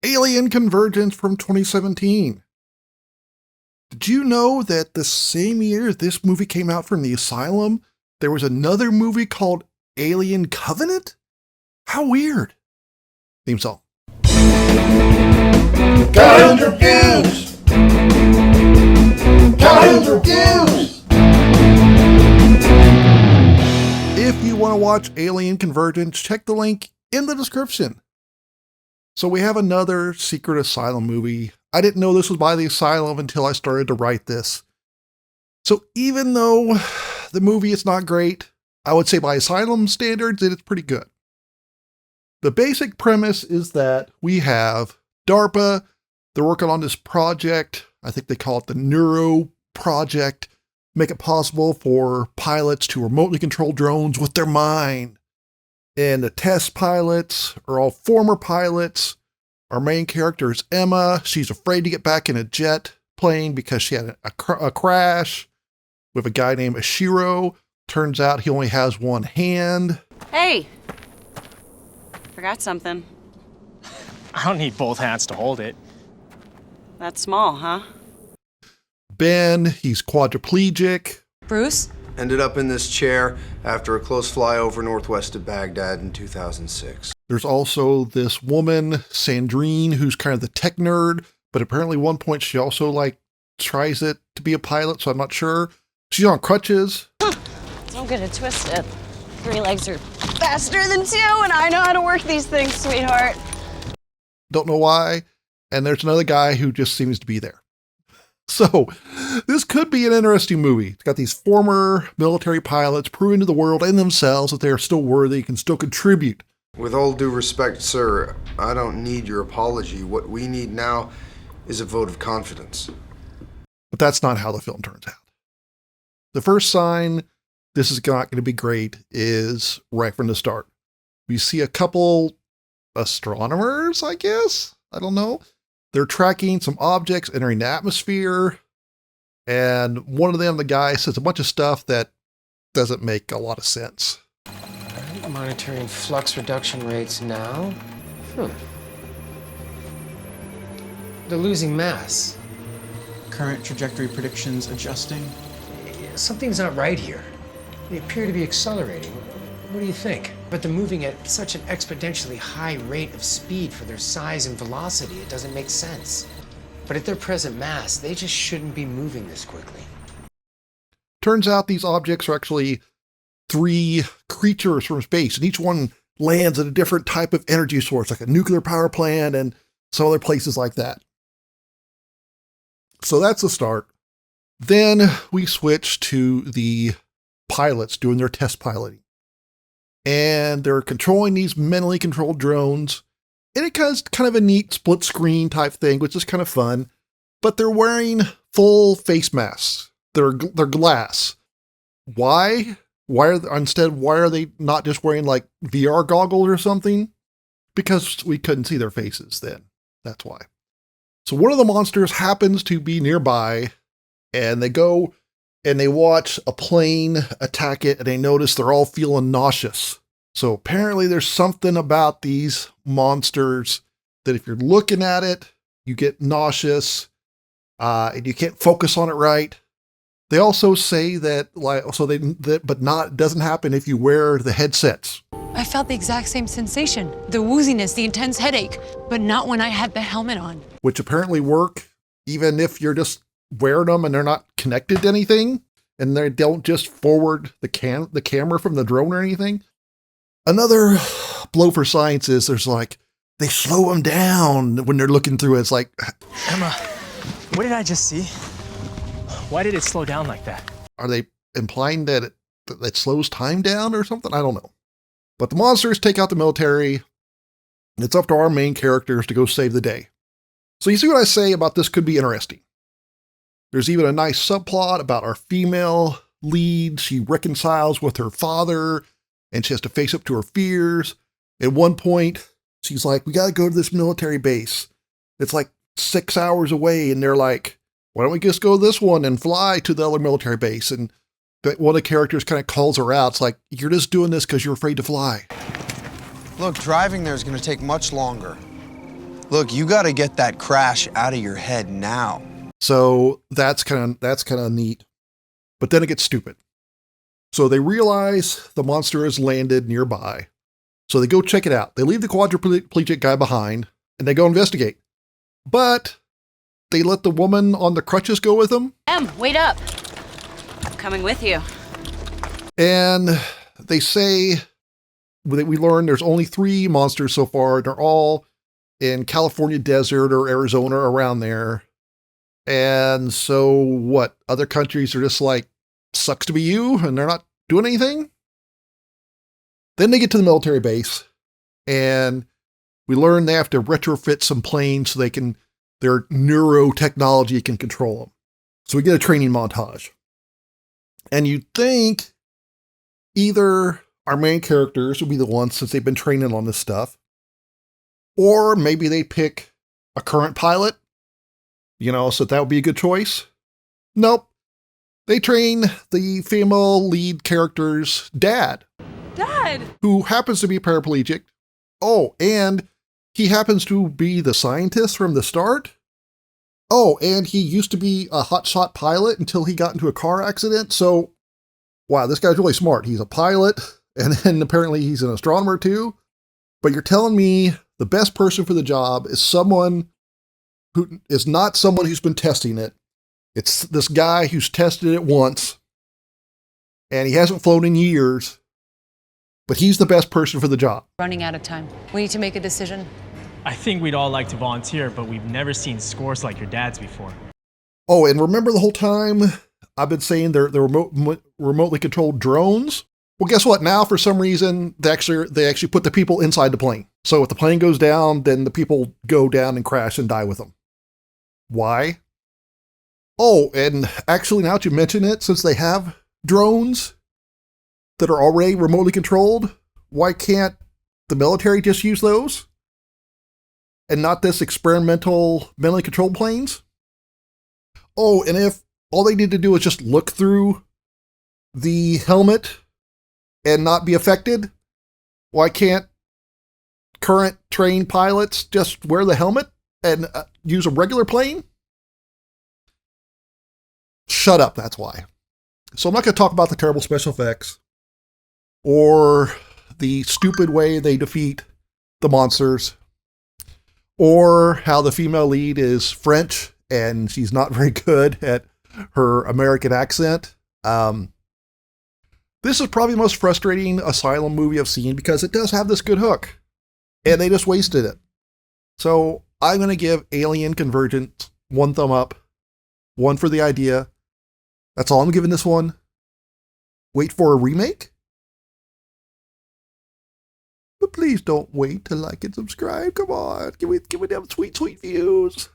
Alien Convergence from 2017. Did you know that the same year this movie came out from the Asylum, there was another movie called Alien Covenant? How weird. Theme song. Cartoons Reviews! Cartoons Reviews! If you want to watch Alien Convergence, check the link in the description. So we have another Secret Asylum movie. I didn't know this was by the Asylum until I started to write this. So even though the movie is not great, I would say by Asylum standards, it is pretty good. The basic premise is that we have DARPA. They're working on this project. I think they call it the Neuro Project. Make it possible for pilots to remotely control drones with their mind. And the test pilots are all former pilots. Our main character is Emma. She's afraid to get back in a jet plane because she had a crash with a guy named Ashiro. Turns out he only has one hand. Hey! Forgot something. I don't need both hands to hold it. That's small, huh? Ben, he's quadriplegic. Bruce? Ended up in this chair after a close flyover northwest of Baghdad in 2006. There's also this woman, Sandrine, who's kind of the tech nerd, but apparently at one point she also tries it to be a pilot, so I'm not sure. She's on crutches. Don't get it twisted. 3 legs are faster than 2, and I know how to work these things, sweetheart. Don't know why. And there's another guy who just seems to be there. So this could be an interesting movie. It's got these former military pilots proving to the world and themselves that they are still worthy, can still contribute. With all due respect, sir, I don't need your apology. What we need now is a vote of confidence. But that's not how the film turns out. The first sign this is not going to be great is right from the start. We see a couple astronomers, I guess? I don't know. They're tracking some objects entering the atmosphere. And one of them, the guy, says a bunch of stuff that doesn't make a lot of sense. Monitoring flux reduction rates now. They're losing mass. Current trajectory predictions adjusting. Something's not right here. They appear to be accelerating. What do you think? But they're moving at such an exponentially high rate of speed for their size and velocity, it doesn't make sense. But at their present mass, they just shouldn't be moving this quickly. Turns out these objects are actually 3 creatures from space, and each one lands at a different type of energy source, like a nuclear power plant and some other places like that. So that's the start. Then we switch to the pilots doing their test piloting. And they're controlling these mentally controlled drones. And it has kind of a neat split screen type thing, which is kind of fun. But they're wearing full face masks. They're glass. Why? Why are they not just wearing VR goggles or something? Because we couldn't see their faces then. That's why. So one of the monsters happens to be nearby, and they go and they watch a plane attack it, and they notice they're all feeling nauseous. So apparently there's something about these monsters that if you're looking at it, you get nauseous, and you can't focus on it right. They also say that doesn't happen if you wear the headsets. I felt the exact same sensation. The wooziness, the intense headache, but not when I had the helmet on. Which apparently work even if you're just wearing them and they're not connected to anything, and they don't just forward the camera from the drone or anything. Another blow for science is they slow them down when they're looking through it. It's like, Emma, what did I just see? Why did it slow down like that? Are they implying that it slows time down or something? I don't know. But the monsters take out the military, and it's up to our main characters to go save the day. So you see what I say about this could be interesting. There's even a nice subplot about our female lead. She reconciles with her father, and she has to face up to her fears. At one point, she's like, we got to go to this military base. It's 6 hours away, and they're like, why don't we just go to this one and fly to the other military base? And one of the characters kind of calls her out. It's like, you're just doing this because you're afraid to fly. Look, driving there is going to take much longer. Look, you gotta get that crash out of your head now. So that's kind of neat. But then it gets stupid. So they realize the monster has landed nearby. So they go check it out. They leave the quadriplegic guy behind and they go investigate. But they let the woman on the crutches go with them. Wait up. I'm coming with you. And they say that we learn there's only 3 monsters so far. They're all in California desert or Arizona, around there. And so what? Other countries are just like, sucks to be you, and they're not doing anything? Then they get to the military base, and we learn they have to retrofit some planes so their neurotechnology can control them. So we get a training montage. And you'd think either our main characters would be the ones, since they've been training on this stuff, or maybe they pick a current pilot, so that would be a good choice. Nope. They train the female lead character's dad. Dad! Who happens to be paraplegic. Oh, and he happens to be the scientist from the start. Oh, and he used to be a hotshot pilot until he got into a car accident. So, wow, this guy's really smart. He's a pilot, and then apparently he's an astronomer too. But you're telling me the best person for the job is someone who is not someone who's been testing it. It's this guy who's tested it once, and he hasn't flown in years, but he's the best person for the job. Running out of time. We need to make a decision. I think we'd all like to volunteer, but we've never seen scores like your dad's before. Oh, and remember the whole time I've been saying they're remotely controlled drones? Well, guess what? Now, for some reason, they actually put the people inside the plane. So if the plane goes down, then the people go down and crash and die with them. Why? Oh, and actually, now that you mention it, since they have drones that are already remotely controlled, why can't the military just use those? And not this experimental mentally controlled planes? Oh, and if all they need to do is just look through the helmet and not be affected, why can't current trained pilots just wear the helmet and use a regular plane? Shut up, that's why. So I'm not going to talk about the terrible special effects or the stupid way they defeat the monsters or how the female lead is French and she's not very good at her American accent. This is probably the most frustrating Asylum movie I've seen because it does have this good hook and they just wasted it. So I'm going to give Alien Convergence 1 thumb up, 1 for the idea. That's all I'm giving this one. Wait for a remake? But please don't wait to like and subscribe. Come on, give me them sweet, sweet views.